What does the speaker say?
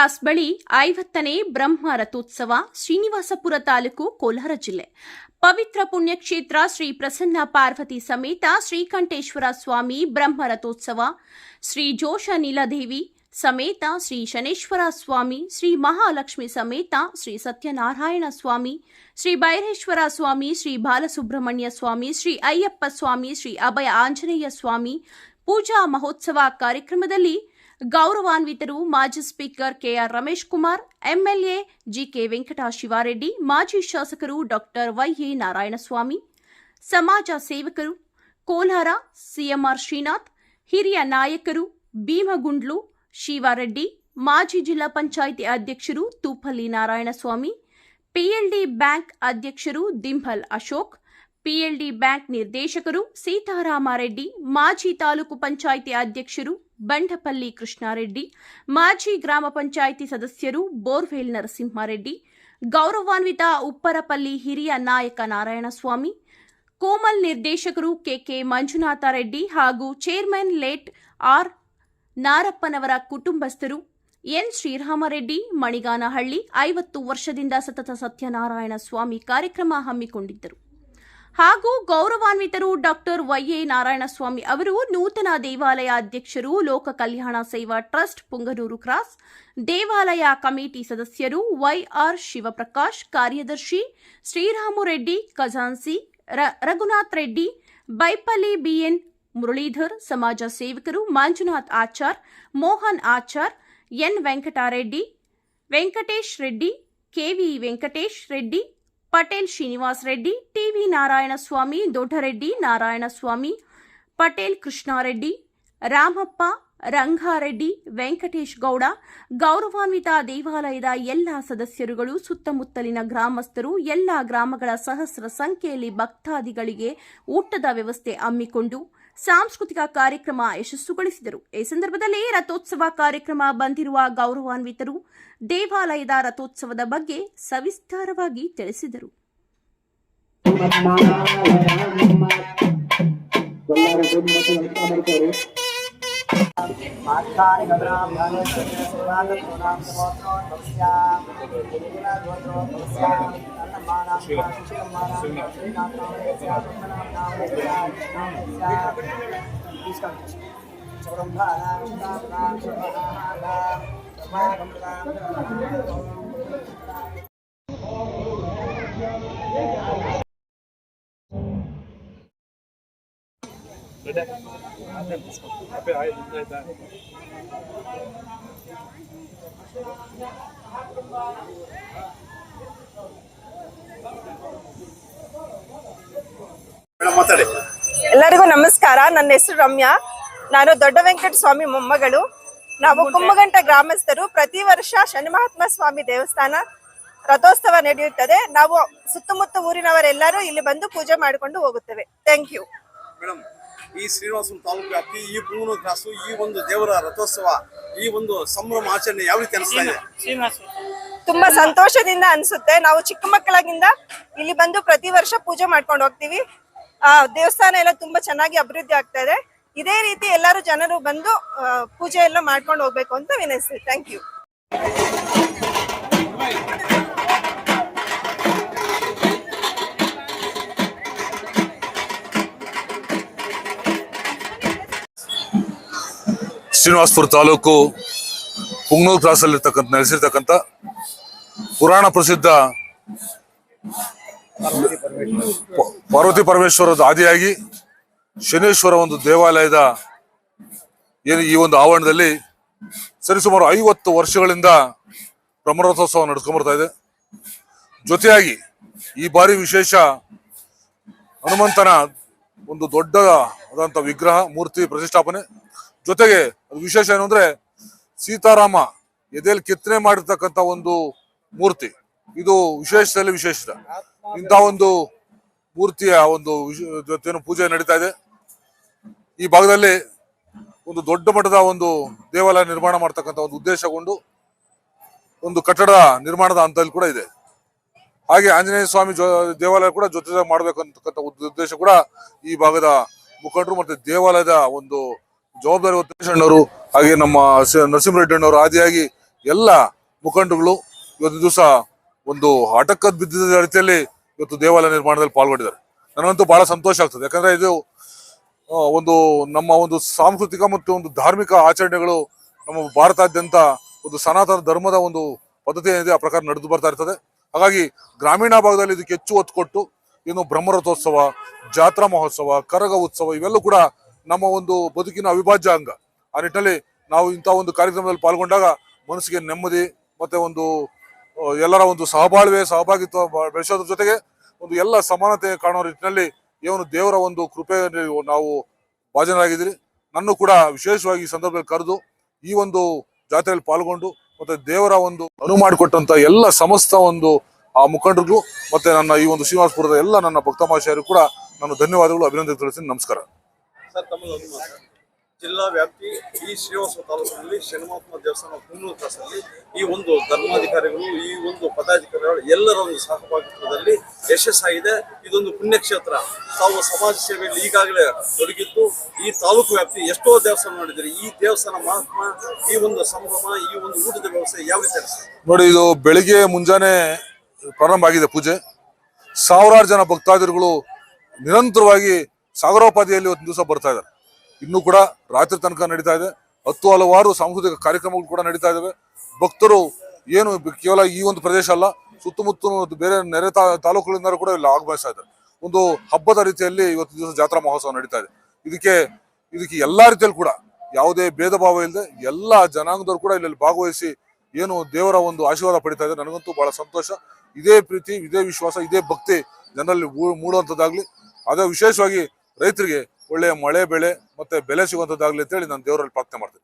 Cross ಬಳಿ 50ನೇ ಬ್ರಹ್ಮ ರಥೋತ್ಸವ ಶ್ರೀನಿವಾಸಪುರ ತಾಲೂಕು ಕೋಲಾರ ಜಿಲ್ಲೆ. ಪವಿತ್ರ ಪುಣ್ಯಕ್ಷೇತ್ರ ಶ್ರೀ ಪ್ರಸನ್ನ ಪಾರ್ವತಿ ಸಮೇತ ಶ್ರೀಕಂಠೇಶ್ವರ ಸ್ವಾಮಿ ಬ್ರಹ್ಮ ರಥೋತ್ಸವ, ಶ್ರೀ ಜೋಷ ನೀಲದೇವಿ ಸಮೇತ ಶ್ರೀ ಶನೇಶ್ವರ ಸ್ವಾಮಿ, ಶ್ರೀ ಮಹಾಲಕ್ಷ್ಮಿ ಸಮೇತ ಶ್ರೀ ಸತ್ಯನಾರಾಯಣ ಸ್ವಾಮಿ, ಶ್ರೀ ಭೈರೇಶ್ವರ ಸ್ವಾಮಿ, ಶ್ರೀ ಬಾಲಸುಬ್ರಹ್ಮಣ್ಯ ಸ್ವಾಮಿ, ಶ್ರೀ ಅಯ್ಯಪ್ಪ ಸ್ವಾಮಿ, ಶ್ರೀ ಅಭಯ ಆಂಜನೇಯ ಸ್ವಾಮಿ ಪೂಜಾ ಮಹೋತ್ಸವ ಕಾರ್ಯಕ್ರಮದಲ್ಲಿ ಗೌರವಾನ್ವಿತರು ಮಾಜಿ speaker KR Ramesh Kumar, MLA GK Venkatashivareddy, ಮಾಜಿ ಶಾಸಕರು ಡಾಕ್ಟರ್ ವೈಎ ನಾರಾಯಣಸ್ವಾಮಿ, ಸಮಾಜ ಸೇವಕರು ಕೋಲಾರ ಸಿಎಂಆರ್ ಶ್ರೀನಾಥ್, ಹಿರಿಯ ನಾಯಕರು ಭೀಮಗುಂಡ್ಲು ಶಿವಾರೆಡ್ಡಿ, ಮಾಜಿ ಜಿಲ್ಲಾ ಪಂಚಾಯಿತಿ ಅಧ್ಯಕ್ಷರು ತೂಪಲ್ಲಿ ನಾರಾಯಣಸ್ವಾಮಿ, ಪಿಎಲ್ಡಿ ಬ್ಯಾಂಕ್ ಅಧ್ಯಕ್ಷರು ದಿಂಭಲ್ ಅಶೋಕ್, ಪಿಎಲ್ಡಿ ಬ್ಯಾಂಕ್ ನಿರ್ದೇಶಕರು ಸೀತಾರಾಮರೆಡ್ಡಿ, ಮಾಜಿ ತಾಲೂಕು ಪಂಚಾಯಿತಿ ಅಧ್ಯಕ್ಷರು ಬಂಡಪಲ್ಲಿ ಕೃಷ್ಣಾರೆಡ್ಡಿ, ಮಾಜಿ ಗ್ರಾಮ ಪಂಚಾಯಿತಿ ಸದಸ್ಯರು ಬೋರ್ವೆಲ್ ನರಸಿಂಹಾರೆಡ್ಡಿ, ಗೌರವಾನ್ವಿತ ಉಪ್ಪರಪಲ್ಲಿ ಹಿರಿಯ ನಾಯಕ ನಾರಾಯಣಸ್ವಾಮಿ, ಕೋಮಲ್ ನಿರ್ದೇಶಕರು ಕೆಕೆ ಮಂಜುನಾಥ ರೆಡ್ಡಿ ಹಾಗೂ ಚೇರ್ಮನ್ ಲೇಟ್ ಆರ್ ನಾರಪ್ಪನವರ ಕುಟುಂಬಸ್ಥರು ಎನ್ ಶ್ರೀರಾಮರೆಡ್ಡಿ, ಮಣಿಗಾನಹಳ್ಳಿ 50 ವರ್ಷದಿಂದ ಸತತ ಸತ್ಯನಾರಾಯಣ ಸ್ವಾಮಿ ಕಾರ್ಯಕ್ರಮ ಹಮ್ಮಿಕೊಂಡಿದ್ದರು. ಹಾಗೂ ಗೌರವಾನ್ವಿತರು ಡಾಕ್ಟರ್ ವೈಎ ನಾರಾಯಣಸ್ವಾಮಿ ಅವರು ನೂತನ ದೇವಾಲಯ ಅಧ್ಯಕ್ಷರು, ಲೋಕ ಕಲ್ಯಾಣ ಸೇವಾ ಟ್ರಸ್ಟ್ ಪುಂಗನೂರು ಕ್ರಾಸ್ ದೇವಾಲಯ ಕಮಿಟಿ ಸದಸ್ಯರು ವೈಆರ್ ಶಿವಪ್ರಕಾಶ್, ಕಾರ್ಯದರ್ಶಿ ಶ್ರೀರಾಮುರೆಡ್ಡಿ, ಖಜಾನ್ಸಿ ರಘುನಾಥ್ ರೆಡ್ಡಿ, ಬೈಪಲ್ಲಿ ಬಿಎನ್ ಮುರಳೀಧರ್, ಸಮಾಜ ಸೇವಕರು Manjunath Achar, Mohan Achar, N Venkatareddy, Venkatesh Reddy, K V Venkatesh Reddy, Patel Srinivas Reddy, T V Narayanaswamy, Doddareddy Narayanaswamy, Patel Krishnareddy, Ramappa, Rangareddy, Venkatesh Gowda, ಗೌರವಾನ್ವಿತ ದೇವಾಲಯದ ಎಲ್ಲ ಸದಸ್ಯರುಗಳು, ಸುತ್ತಮುತ್ತಲಿನ ಗ್ರಾಮಸ್ಥರು, ಎಲ್ಲ ಗ್ರಾಮಗಳ ಸಹಸ್ರ ಸಂಖ್ಯೆಯಲ್ಲಿ ಭಕ್ತಾದಿಗಳಿಗೆ ಊಟದ ವ್ಯವಸ್ಥೆ ಹಮ್ಮಿಕೊಂಡು ಸಾಂಸ್ಕೃತಿಕ ಕಾರ್ಯಕ್ರಮ ಯಶಸ್ಸುಗೊಳಿಸಿದರು. ಈ ಸಂದರ್ಭದಲ್ಲಿ ರಥೋತ್ಸವ ಕಾರ್ಯಕ್ರಮ ಬಂದಿರುವ ಗೌರವಾನ್ವಿತರು ದೇವಾಲಯದ ರಥೋತ್ಸವದ ಬಗ್ಗೆ ಸವಿಸ್ತಾರವಾಗಿ ತಿಳಿಸಿದರು. ಎಲ್ಲರಿಗೂ ನಮಸ್ಕಾರ. ನನ್ನ ಹೆಸರು ರಮ್ಯಾ. ನಾನು ದೊಡ್ಡ ವೆಂಕಟ ಸ್ವಾಮಿ ಮೊಮ್ಮಗಳು. ನಾವು ಕುಮ್ಮಗಂಟ ಗ್ರಾಮಸ್ಥರು. ಪ್ರತಿ ವರ್ಷ ಶನಿ ಮಹಾತ್ಮ ಸ್ವಾಮಿ ದೇವಸ್ಥಾನ ರಥೋತ್ಸವ ನಡೆಯುತ್ತದೆ. ನಾವು ಸುತ್ತಮುತ್ತ ಊರಿನವರೆಲ್ಲರೂ ಇಲ್ಲಿ ಬಂದು ಪೂಜೆ ಮಾಡಿಕೊಂಡು ಹೋಗುತ್ತೇವೆ. Thank you. ಮೇಡಮ್, ಈ ಶ್ರೀನಿವಾಸಪುರ ತಾಲೂಕು ವ್ಯಾಪ್ತಿ ಈ ಪುಂಗನೂರು ಕ್ರಾಸು ಈ ಒಂದು ದೇವರ ರಥೋತ್ಸವ ಈ ಒಂದು ಸಂಭ್ರಮ ಆಚರಣೆ ಯಾವ ರೀತಿ ಅನಿಸ್ತಾ ಇದೆ? ತುಂಬಾ ಸಂತೋಷದಿಂದ ಅನ್ಸುತ್ತೆ. ನಾವು ಚಿಕ್ಕ ಮಕ್ಕಳಾಗಿಂದ ಇಲ್ಲಿ ಬಂದು ಪ್ರತಿ ವರ್ಷ ಪೂಜೆ ಮಾಡ್ಕೊಂಡು ಹೋಗ್ತೀವಿ. ದೇವಸ್ಥಾನ ಎಲ್ಲ ತುಂಬಾ ಚೆನ್ನಾಗಿ ಅಭಿವೃದ್ಧಿ ಆಗ್ತಾ ಇದೆ. ಇದೇ ರೀತಿ ಎಲ್ಲರೂ ಜನರು ಬಂದು ಪೂಜೆ ಎಲ್ಲ ಮಾಡ್ಕೊಂಡು ಹೋಗ್ಬೇಕು ಅಂತ ವಿನಂತಿಸ್ತೀವಿ. Thank you. Srinivasapura taluk Punganur cross ಅಲ್ಲಿ ನೆಲೆಸಿರ್ತಕ್ಕಂಥ ಪುರಾಣ ಪ್ರಸಿದ್ಧ ಪಾರ್ವತಿ ಪರಮೇಶ್ವರದ ಆದಿಯಾಗಿ ಶನೇಶ್ವರ ಒಂದು ದೇವಾಲಯದ ಏನು ಈ ಒಂದು ಆವರಣದಲ್ಲಿ ಸರಿಸುಮಾರು 50 ವರ್ಷಗಳಿಂದ ಬ್ರಹ್ಮರಥೋತ್ಸವ ನಡೆಸ್ಕೊಂಡ್ಬರ್ತಾ ಇದೆ. ಜೊತೆಯಾಗಿ ಈ ಬಾರಿ ವಿಶೇಷ ಹನುಮಂತನ ಒಂದು ದೊಡ್ಡದಾದಂಥ ವಿಗ್ರಹ ಮೂರ್ತಿ ಪ್ರತಿಷ್ಠಾಪನೆ. ಜೊತೆಗೆ ಅದು ವಿಶೇಷ ಏನು ಅಂದ್ರೆ ಸೀತಾರಾಮ ಎದೆಯಲ್ಲಿ ಕೆತ್ತನೆ ಮಾಡಿರ್ತಕ್ಕಂಥ ಒಂದು ಮೂರ್ತಿ. ಇದು ವಿಶೇಷದಲ್ಲಿ ವಿಶೇಷ. ಇಂಥ ಒಂದು ಮೂರ್ತಿಯ ಒಂದು ಜೊತೆ ಪೂಜೆ ನಡೀತಾ ಇದೆ. ಈ ಭಾಗದಲ್ಲಿ ಒಂದು ದೊಡ್ಡ ಮಟ್ಟದ ಒಂದು ದೇವಾಲಯ ನಿರ್ಮಾಣ ಮಾಡ್ತಕ್ಕಂಥ ಒಂದು ಉದ್ದೇಶಗೊಂಡು ಒಂದು ಕಟ್ಟಡ ನಿರ್ಮಾಣದ ಹಂತದಲ್ಲಿ ಕೂಡ ಇದೆ. ಹಾಗೆ ಆಂಜನೇಯ ಸ್ವಾಮಿ ದೇವಾಲಯ ಕೂಡ ಜೊತೆ ಮಾಡ್ಬೇಕಂತಕ್ಕಂಥ ಉದ್ದೇಶ ಕೂಡ ಈ ಭಾಗದ ಮುಖಂಡರು ಮತ್ತೆ ದೇವಾಲಯದ ಒಂದು ಜವಾಬ್ದಾರಿ ಹೊತ್ತಣ್ಣವರು ಹಾಗೆ ನಮ್ಮ ನರಸಿಂಹರೆಡ್ಡಿ ಅಣ್ಣವರು ಆದಿಯಾಗಿ ಎಲ್ಲ ಮುಖಂಡರುಗಳು ಇವತ್ತು ದಿವಸ ಒಂದು ಆಟಕ್ಕದ್ದು ಬಿದ್ದಿದ್ದ ರೀತಿಯಲ್ಲಿ ಇವತ್ತು ದೇವಾಲಯ ನಿರ್ಮಾಣದಲ್ಲಿ ಪಾಲ್ಗೊಂಡಿದ್ದಾರೆ. ನನಗಂತೂ ಬಹಳ ಸಂತೋಷ ಆಗ್ತದೆ. ಯಾಕಂದ್ರೆ ಇದು ಒಂದು ನಮ್ಮ ಒಂದು ಸಾಂಸ್ಕೃತಿಕ ಮತ್ತು ಒಂದು ಧಾರ್ಮಿಕ ಆಚರಣೆಗಳು ನಮ್ಮ ಭಾರತಾದ್ಯಂತ ಒಂದು ಸನಾತನ ಧರ್ಮದ ಒಂದು ಪದ್ಧತಿ ಏನಿದೆ ಆ ಪ್ರಕಾರ ನಡೆದು ಬರ್ತಾ ಇರ್ತದೆ. ಹಾಗಾಗಿ ಗ್ರಾಮೀಣ ಭಾಗದಲ್ಲಿ ಇದಕ್ಕೆ ಹೆಚ್ಚು ಒತ್ತು ಕೊಟ್ಟು ಇನ್ನು ಬ್ರಹ್ಮರಥೋತ್ಸವ, ಜಾತ್ರಾ ಮಹೋತ್ಸವ, ಕರಗ ಉತ್ಸವ ಇವೆಲ್ಲೂ ಕೂಡ ನಮ್ಮ ಒಂದು ಬದುಕಿನ ಅವಿಭಾಜ್ಯ ಅಂಗ. ಆ ನಿಟ್ಟಿನಲ್ಲಿ ನಾವು ಇಂಥ ಒಂದು ಕಾರ್ಯಕ್ರಮದಲ್ಲಿ ಪಾಲ್ಗೊಂಡಾಗ ಮನಸ್ಸಿಗೆ ನೆಮ್ಮದಿ ಮತ್ತೆ ಒಂದು ಎಲ್ಲರ ಒಂದು ಸಹಭಾಗಿತ್ವ ಬೆಳೆಸೋದ್ರ ಜೊತೆಗೆ ಒಂದು ಎಲ್ಲ ಸಮಾನತೆ ಕಾಣೋ ನಿಟ್ಟಿನಲ್ಲಿ ಏನು ದೇವರ ಒಂದು ಕೃಪೆ ನಾವು ಭಾಜನರಾಗಿದ್ದೀರಿ. ನನ್ನ ಕೂಡ ವಿಶೇಷವಾಗಿ ಈ ಸಂದರ್ಭದಲ್ಲಿ ಕರೆದು ಈ ಒಂದು ಜಾತ್ರೆಯಲ್ಲಿ ಪಾಲ್ಗೊಂಡು ಮತ್ತೆ ದೇವರ ಒಂದು ಅನುವು ಮಾಡಿಕೊಟ್ಟಂತ ಎಲ್ಲ ಸಮಸ್ತ ಒಂದು ಆ ಮುಖಂಡರಿಗೂ ಮತ್ತೆ ನನ್ನ ಈ ಒಂದು ಶ್ರೀನಿವಾಸಪುರದ ಎಲ್ಲ ನನ್ನ ಭಕ್ತ ಮಹಾಶಯರು ಕೂಡ ನಾನು ಧನ್ಯವಾದಗಳು, ಅಭಿನಂದನೆ ತಿಳಿಸ್ತೀನಿ. ನಮಸ್ಕಾರ. ಸರ್, ತಮ್ಮಲ್ಲಿ ಜಿಲ್ಲಾ ವ್ಯಾಪ್ತಿ ಈ ಶ್ರೀನಿವಾಸ ತಾಲೂಕಿನಲ್ಲಿ ಶನಿಮಹಾತ್ಮ ದೇವಸ್ಥಾನ ಪೂರ್ಣ ಕ್ರಾಸಲ್ಲಿ ಈ ಒಂದು ಧರ್ಮಾಧಿಕಾರಿಗಳು, ಈ ಒಂದು ಪದಾಧಿಕಾರಿಗಳು ಎಲ್ಲರ ಒಂದು ಸಹಭಾಗಿತ್ವದಲ್ಲಿ ಯಶಸ್ಸಾಗಿದೆ. ಇದೊಂದು ಪುಣ್ಯಕ್ಷೇತ್ರ. ತಾವು ಸಮಾಜ ಸೇವೆಯಲ್ಲಿ ಈಗಾಗಲೇ ತೊಡಗಿದ್ದು ಈ ತಾಲೂಕು ವ್ಯಾಪ್ತಿ ಎಷ್ಟೋ ದೇವಸ್ಥಾನ ನೋಡಿದ್ದೀರಿ. ಈ ದೇವಸ್ಥಾನ ಮಹಾತ್ಮ, ಈ ಒಂದು ಸಂಭ್ರಮ, ಈ ಒಂದು ಊಟದ ವ್ಯವಸ್ಥೆ ಯಾವ ರೀತಿ ಅನಿಸ್ತದೆ? ನೋಡಿ, ಇದು ಬೆಳಿಗ್ಗೆ ಮುಂಜಾನೆ ಪ್ರಾರಂಭ ಆಗಿದೆ ಪೂಜೆ. ಸಾವಿರಾರು ಜನ ಭಕ್ತಾದಿಗಳು ನಿರಂತರವಾಗಿ ಸಾಗರೋಪಾದಿಯಲ್ಲಿ ಒಂದು ದಿವಸ ಬರ್ತಾ ಇದ್ದಾರೆ. ಇನ್ನೂ ಕೂಡ ರಾತ್ರಿ ತನಕ ನಡೀತಾ ಇದೆ. ಹಲವಾರು ಸಾಂಸ್ಕೃತಿಕ ಕಾರ್ಯಕ್ರಮಗಳು ಕೂಡ ನಡೀತಾ ಇದಾವೆ. ಭಕ್ತರು ಏನು ಕೇವಲ ಈ ಒಂದು ಪ್ರದೇಶ ಅಲ್ಲ, ಸುತ್ತಮುತ್ತ ಬೇರೆ ನೆರೆ ತಾಲೂಕುಗಳಿಂದ ಕೂಡ ಇಲ್ಲಿ ಆಗಮಿಸ್ತಾ ಇದ್ದಾರೆ. ಒಂದು ಹಬ್ಬದ ರೀತಿಯಲ್ಲಿ ಇವತ್ತು ದಿವಸ ಜಾತ್ರಾ ಮಹೋತ್ಸವ ನಡೀತಾ ಇದೆ. ಇದಕ್ಕೆ ಎಲ್ಲಾ ರೀತಿಯಲ್ಲಿ ಕೂಡ ಯಾವುದೇ ಭೇದ ಭಾವ ಇಲ್ಲದೆ ಎಲ್ಲಾ ಜನಾಂಗದವರು ಕೂಡ ಇಲ್ಲಿ ಭಾಗವಹಿಸಿ ಏನು ದೇವರ ಒಂದು ಆಶೀರ್ವಾದ ಪಡಿತಾ ಇದೆ. ನನಗಂತೂ ಬಹಳ ಸಂತೋಷ. ಇದೇ ಪ್ರೀತಿ, ಇದೇ ವಿಶ್ವಾಸ, ಇದೇ ಭಕ್ತಿ ಜನರಲ್ಲಿ ಮೂಡುವಂಥದ್ದಾಗ್ಲಿ. ಅದೇ ವಿಶೇಷವಾಗಿ ರೈತರಿಗೆ ಒಳ್ಳೆಯ ಮಳೆ ಬೆಳೆ ಮತ್ತೆ ಬೆಲೆ ಸಿಗುವಂಥದ್ದಾಗ್ಲಿ ಅಂತ ಹೇಳಿ ನಾನು ದೇವರಲ್ಲಿ ಪ್ರಾರ್ಥನೆ ಮಾಡ್ತೀನಿ.